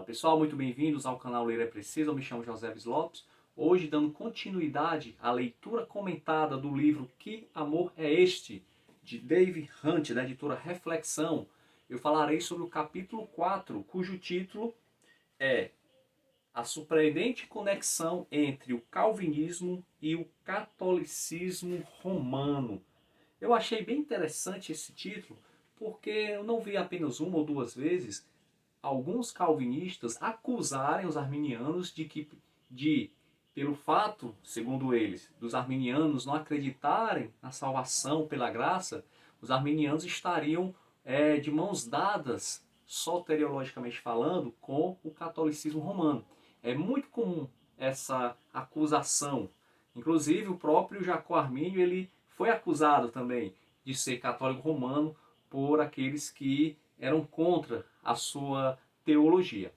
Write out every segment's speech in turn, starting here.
Pessoal, muito bem-vindos ao canal Ler é Preciso. Eu me chamo José Lopes. Hoje, dando continuidade à leitura comentada do livro Que Amor é Este? De Dave Hunt, da editora Reflexão, eu falarei sobre o capítulo 4, cujo título é A Surpreendente Conexão entre o Calvinismo e o Catolicismo Romano. Eu achei bem interessante esse título, porque eu não vi apenas uma ou duas vezes alguns calvinistas acusarem os arminianos pelo fato, segundo eles, dos arminianos não acreditarem na salvação pela graça, os arminianos estariam de mãos dadas, soteriologicamente falando, com o catolicismo romano. É muito comum essa acusação. Inclusive o próprio Jacó Armínio ele foi acusado também de ser católico romano por aqueles que eram contra a sua teologia.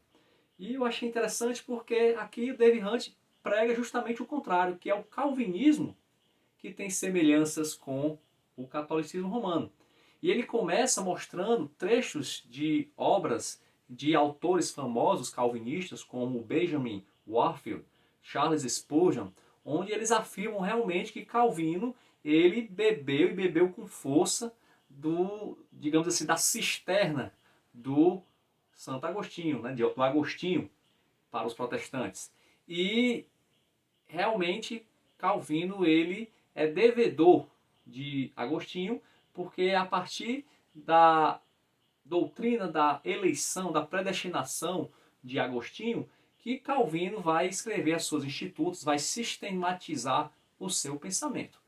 E eu achei interessante porque aqui o Dave Hunt prega justamente o contrário, que é o calvinismo que tem semelhanças com o catolicismo romano. E ele começa mostrando trechos de obras de autores famosos calvinistas como Benjamin Warfield, Charles Spurgeon, onde eles afirmam realmente que Calvino ele bebeu e bebeu com força digamos assim, da cisterna do Santo Agostinho, né, do Agostinho para os protestantes. E realmente Calvino ele é devedor de Agostinho, porque a partir da doutrina da eleição, da predestinação de Agostinho, que Calvino vai escrever as suas institutos, vai sistematizar o seu pensamento.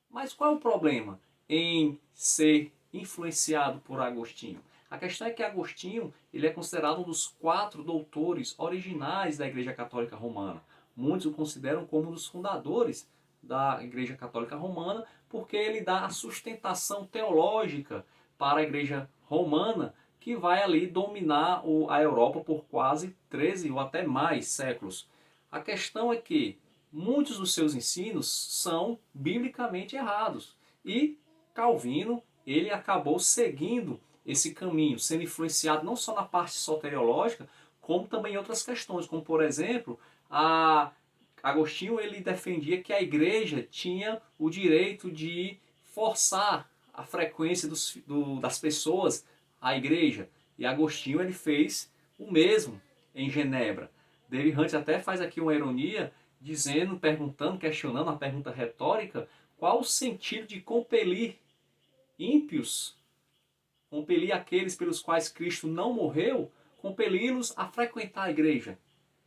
Mas qual é o problema em ser influenciado por Agostinho? A questão é que Agostinho ele é considerado um dos 4 doutores originais da Igreja Católica Romana. Muitos o consideram como um dos fundadores da Igreja Católica Romana, porque ele dá a sustentação teológica para a Igreja Romana, que vai ali dominar a Europa por quase 13 ou até mais séculos. A questão é que muitos dos seus ensinos são biblicamente errados. E Calvino ele acabou seguindo esse caminho, sendo influenciado não só na parte soteriológica, como também em outras questões, como por exemplo, Agostinho ele defendia que a igreja tinha o direito de forçar a frequência das pessoas à igreja. E Agostinho ele fez o mesmo em Genebra. Dave Hunt até faz aqui uma ironia, dizendo, perguntando, questionando a pergunta retórica, qual o sentido de compelir ímpios, compelir aqueles pelos quais Cristo não morreu, compeli-los a frequentar a igreja?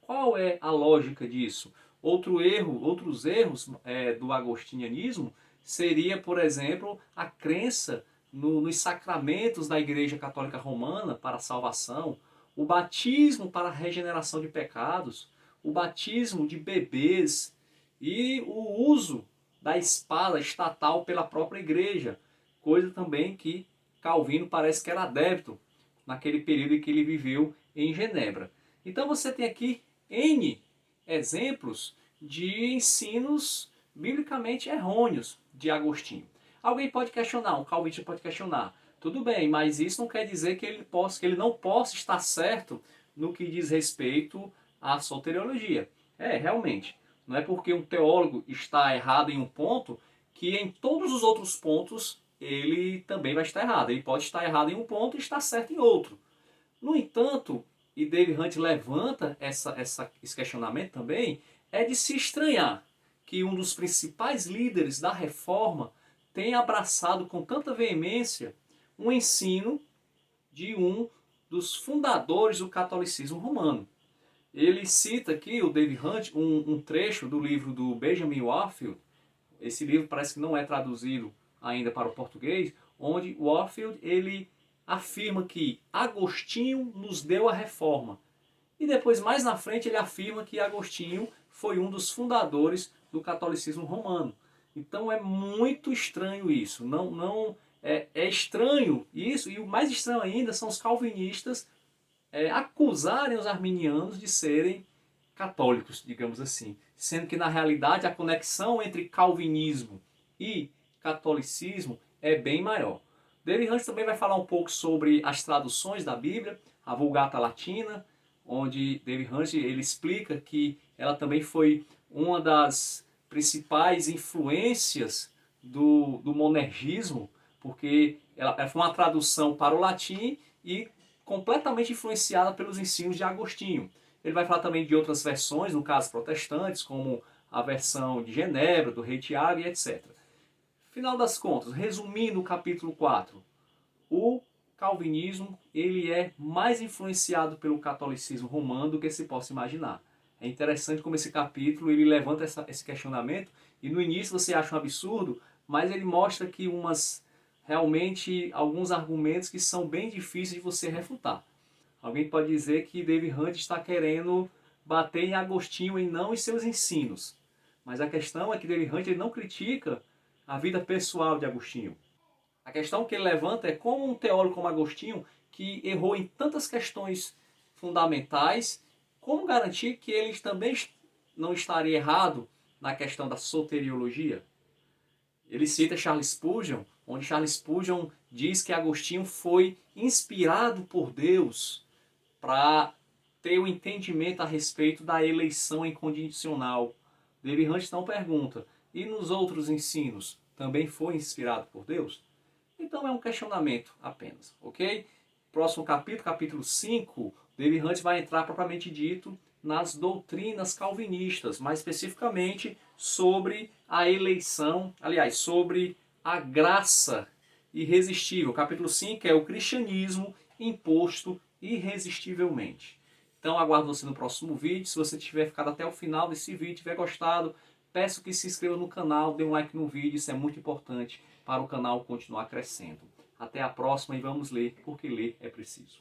Qual é a lógica disso? Outros erros do agostinianismo seria, por exemplo, a crença nos sacramentos da Igreja Católica Romana para a salvação, o batismo para a regeneração de pecados, o batismo de bebês e o uso da espada estatal pela própria igreja, coisa também que Calvino parece que era adepto naquele período em que ele viveu em Genebra. Então você tem aqui N exemplos de ensinos biblicamente errôneos de Agostinho. Alguém pode questionar, um calvinista pode questionar, tudo bem, mas isso não quer dizer que ele não possa estar certo no que diz respeito à soteriologia. Realmente, não é porque um teólogo está errado em um ponto que em todos os outros pontos ele também vai estar errado. Ele pode estar errado em um ponto e estar certo em outro. No entanto, e Dave Hunt levanta esse questionamento também, é de se estranhar que um dos principais líderes da reforma tenha abraçado com tanta veemência um ensino de um dos fundadores do catolicismo romano. Ele cita aqui, o Dave Hunt, um trecho do livro do Benjamin Warfield. Esse livro parece que não é traduzido ainda para o português, onde Warfield ele afirma que Agostinho nos deu a reforma. E depois, mais na frente, ele afirma que Agostinho foi um dos fundadores do catolicismo romano. Então é muito estranho isso. É estranho isso, e o mais estranho ainda são os calvinistas acusarem os arminianos de serem católicos, digamos assim. Sendo que na realidade a conexão entre calvinismo e catolicismo é bem maior. Dave Hunt também vai falar um pouco sobre as traduções da Bíblia, a Vulgata Latina, onde David Hunt ele explica que ela também foi uma das principais influências do monergismo, porque ela foi uma tradução para o latim e completamente influenciada pelos ensinos de Agostinho. Ele vai falar também de outras versões, no caso protestantes, como a versão de Genebra, do Rei Tiago e etc. Final das contas, resumindo o capítulo 4, o calvinismo ele é mais influenciado pelo catolicismo romano do que se possa imaginar. É interessante como esse capítulo ele levanta esse questionamento e no início você acha um absurdo, mas ele mostra que realmente alguns argumentos que são bem difíceis de você refutar. Alguém pode dizer que David Hunt está querendo bater em Agostinho e não em seus ensinos. Mas a questão é que David Hunt ele não critica a vida pessoal de Agostinho. A questão que ele levanta é como um teólogo como Agostinho, que errou em tantas questões fundamentais, como garantir que ele também não estaria errado na questão da soteriologia? Ele cita Charles Spurgeon, onde Charles Spurgeon diz que Agostinho foi inspirado por Deus para ter o entendimento a respeito da eleição incondicional. David Hunt então pergunta, e nos outros ensinos, também foi inspirado por Deus? Então é um questionamento apenas, ok? Próximo capítulo, capítulo 5, David Hunt vai entrar propriamente dito nas doutrinas calvinistas, mais especificamente sobre a eleição, aliás, sobre a graça irresistível. Capítulo 5 é o cristianismo imposto irresistivelmente. Então aguardo você no próximo vídeo. Se você tiver ficado até o final desse vídeo, tiver gostado, peço que se inscreva no canal, dê um like no vídeo, isso é muito importante para o canal continuar crescendo. Até a próxima e vamos ler, porque ler é preciso.